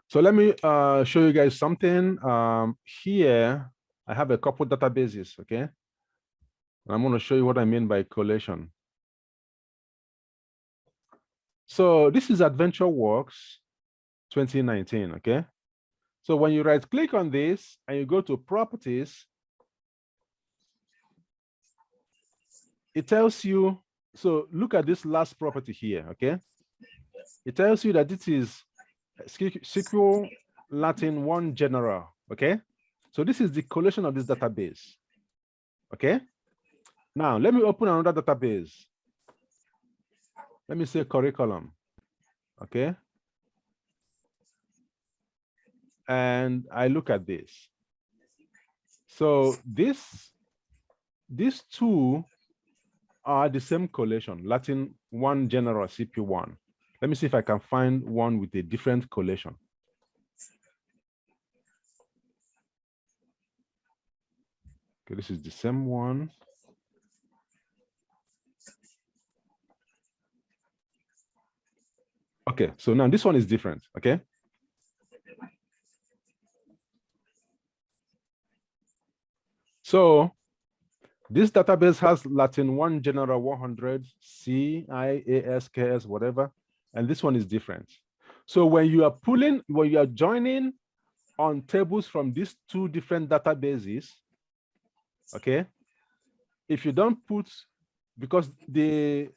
So let me show you guys something. Here, I have a couple databases, okay? And I'm going to show you what I mean by collation. So this is AdventureWorks 2019, okay? So when you right click on this and you go to properties, it tells you, so look at this last property here, okay? It tells you that this is SQL Latin 1 general, okay? So this is the collation of this database, okay? Now, let me open another database. Let me say curriculum, okay? And I look at this. So these two are the same collation, Latin 1 general CP1. Let me see if I can find one with a different collation. Okay, this is the same one. Okay, so now this one is different, okay? So this database has Latin 1 general 100, C, I, A, S, K, S, whatever, and this one is different. So when you are joining on tables from these two different databases, okay, if you don't put, because the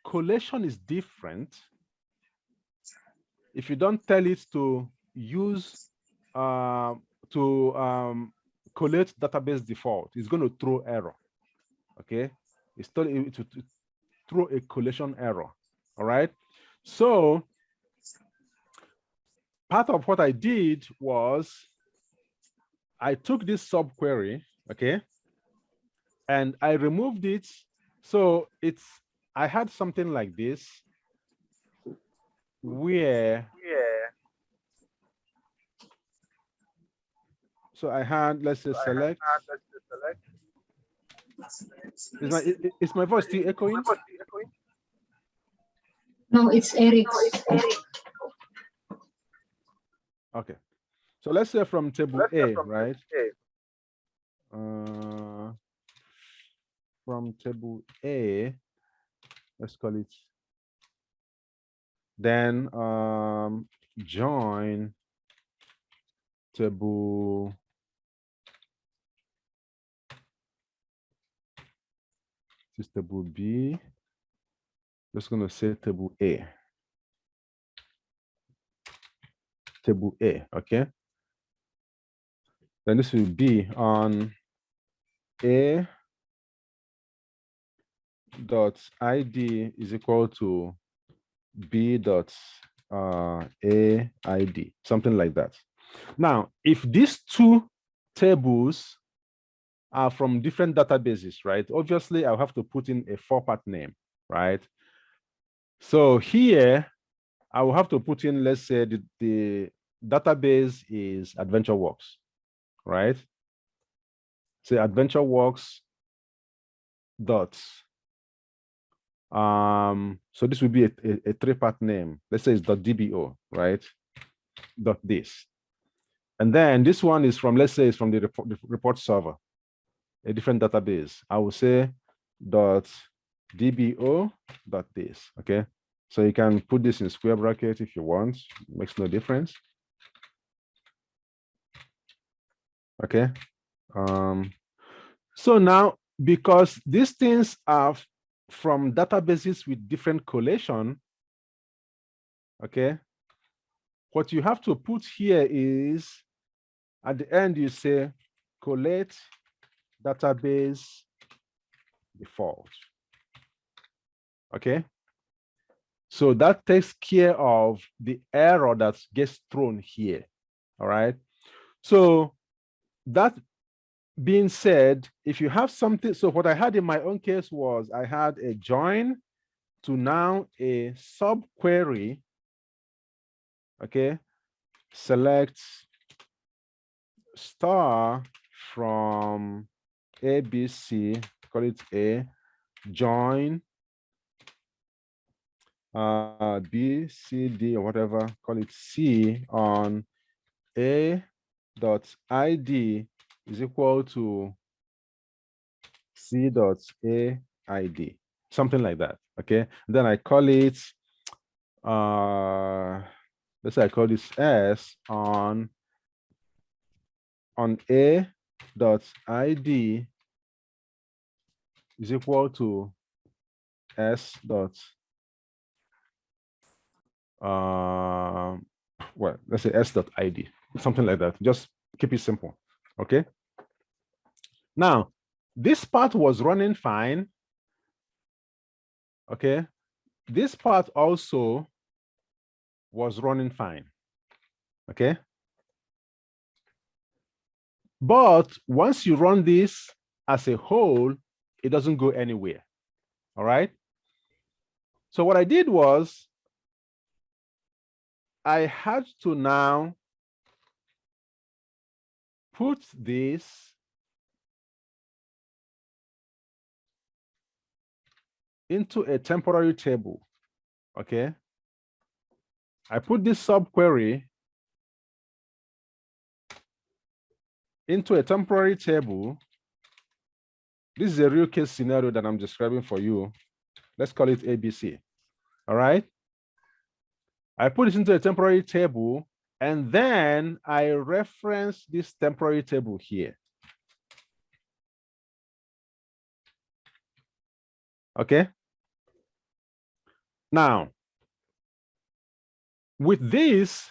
collation is different, if you don't tell it to use collate database default, it's going to throw error, okay? It's to throw a collation error, all right? So part of what I did was I took this subquery, okay, and I removed it. So I had something like this where, so I had, let's say select. Is my voice still echoing? No, it's Eric. Okay. So let's say from table A, right? From table A, let's call it, then join table this is table B. Just going to say table A. Table A, okay? Then this will be on A dot ID is equal to B dot AID, something like that. Now, if these two tables are from different databases, right? Obviously, I'll have to put in a four-part name, right? So here, I will have to put in, let's say the database is AdventureWorks, right? Say AdventureWorks dot. So this will be a three-part name. Let's say it's .dbo, right? Dot this. And then this one is from, let's say it's from the report server, a different database. I will say .dbo dot this, okay? So you can put this in square bracket if you want, it makes no difference. Okay. So now, because these things are from databases with different collation, okay, what you have to put here is, at the end, you say collate database default, okay? So that takes care of the error that gets thrown here, all right? So that being said, if you have something, so what I had in my own case was I had a join to now a subquery, okay? Select star from ABC, call it A, join B, C, D, or whatever, call it C on A dot ID is equal to C dot AID, something like that. Okay. Then I call it, let's say I call this S on A dot ID is equal to S dot, well, let's say S dot ID, something like that. Just keep it simple. Okay. Now, this part was running fine. Okay. This part also was running fine. Okay. But once you run this as a whole, it doesn't go anywhere. All right. So what I did was I had to now put this into a temporary table. Okay. I put this subquery into a temporary table. This is a real case scenario that I'm describing for you. Let's call it ABC. All right. I put it into a temporary table, and then I reference this temporary table here. Okay. Now, with this,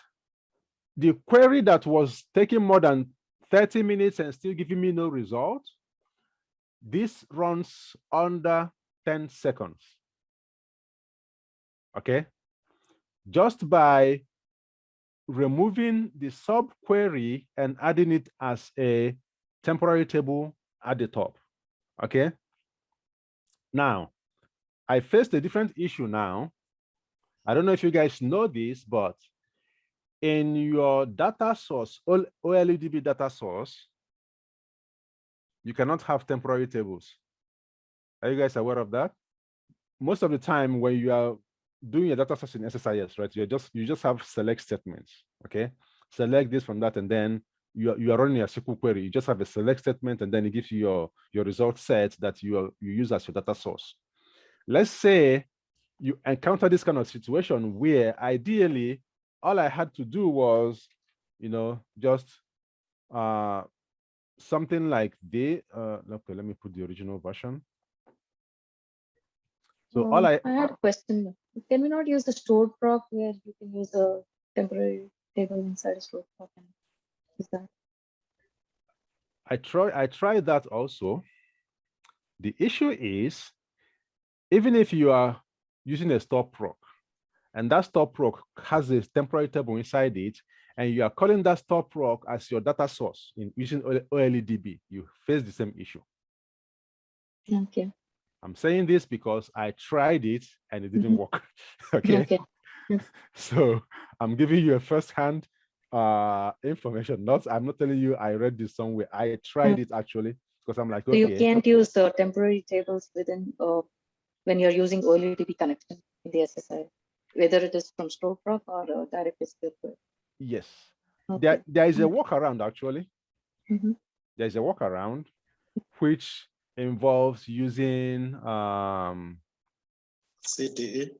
the query that was taking more than 30 minutes and still giving me no result, this runs under 10 seconds. Okay. Just by removing the subquery and adding it as a temporary table at the top. Okay. Now, I faced a different issue now. I don't know if you guys know this, but in your data source, OLEDB data source, you cannot have temporary tables. Are you guys aware of that? Most of the time when you are doing your data source in SSIS, right, you just have select statements. Okay. Select this from that, and then you are running a SQL query. You just have a select statement, and then it gives you your result set that you use as your data source. Let's say you encounter this kind of situation where ideally all I had to do was, just something like the okay, let me put the original version. So I had a question. Can we not use the stored proc where you can use a temporary table inside a stored proc? Is that? I tried that also. The issue is, even if you are using a store proc, and that store proc has a temporary table inside it, and you are calling that store proc as your data source in using OLEDB, you face the same issue. Okay. I'm saying this because I tried it and it didn't work. Okay. Okay. So I'm giving you a first-hand information. I'm not telling you I read this somewhere. I tried it actually, because I'm like, okay. So you can't use temporary tables within when you're using OLEDB connection in the SSI, whether it is from storeproc or direct SQL query. Yes. Okay. There is a workaround actually. There's a workaround which involves using CTE.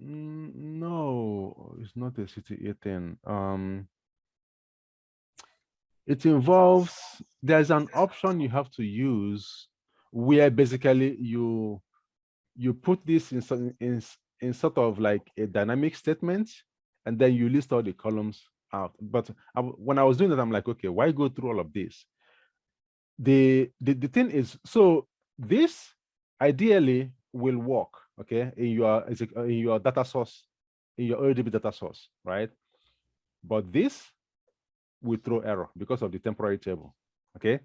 No, it's not a CTE thing. It involves, there's an option you have to use where basically you put this in sort of like a dynamic statement, and then you list all the columns out. But when I was doing that, I'm like, okay, why go through all of this? The thing is, so this ideally will work, okay, in your data source, in your OLEDB data source, right? But this will throw error because of the temporary table, okay?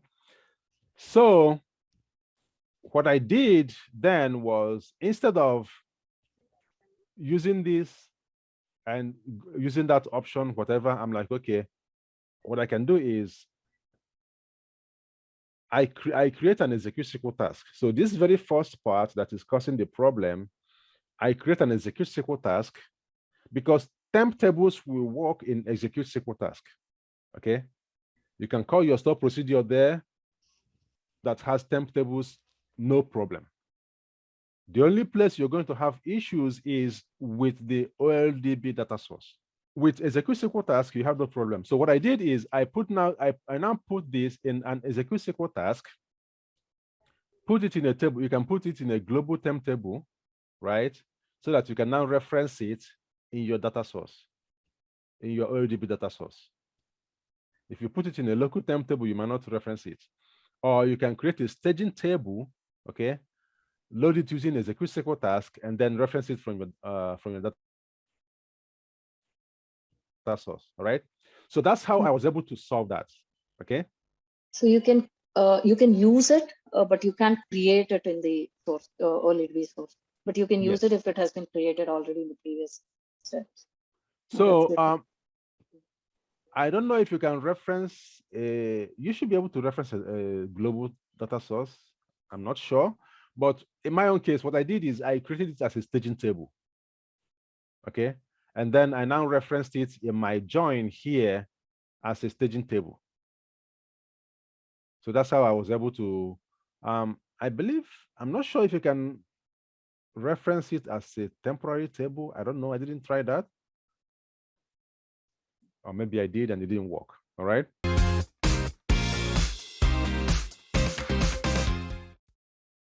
So what I did then was, instead of using this and using that option, whatever, I'm like, okay, what I can do is I create an execute SQL task. So this very first part that is causing the problem, I create an execute SQL task because temp tables will work in execute SQL task. Okay. You can call your store procedure there that has temp tables, no problem. The only place you're going to have issues is with the OLDB data source. With execute SQL task, you have no problem. So what I did is I now put this in an execute SQL task, put it in a table. You can put it in a global temp table, right? So that you can now reference it in your data source, in your OLDB data source. If you put it in a local temp table, you might not reference it. Or you can create a staging table, okay? Load it using execute SQL task and then reference it from your data source. All right. So that's how I was able to solve that. Okay. So you can use it, but you can't create it in the source OLED source. But you can use Yes. it if it has been created already in the previous steps. So I don't know if you can reference. You should be able to reference a global data source. I'm not sure, but in my own case, what I did is I created it as a staging table. Okay, and then I now referenced it in my join here as a staging table. So that's how I was able to. I believe I'm not sure if you can reference it as a temporary table. I don't know. I didn't try that. Or maybe I did and it didn't work. All right.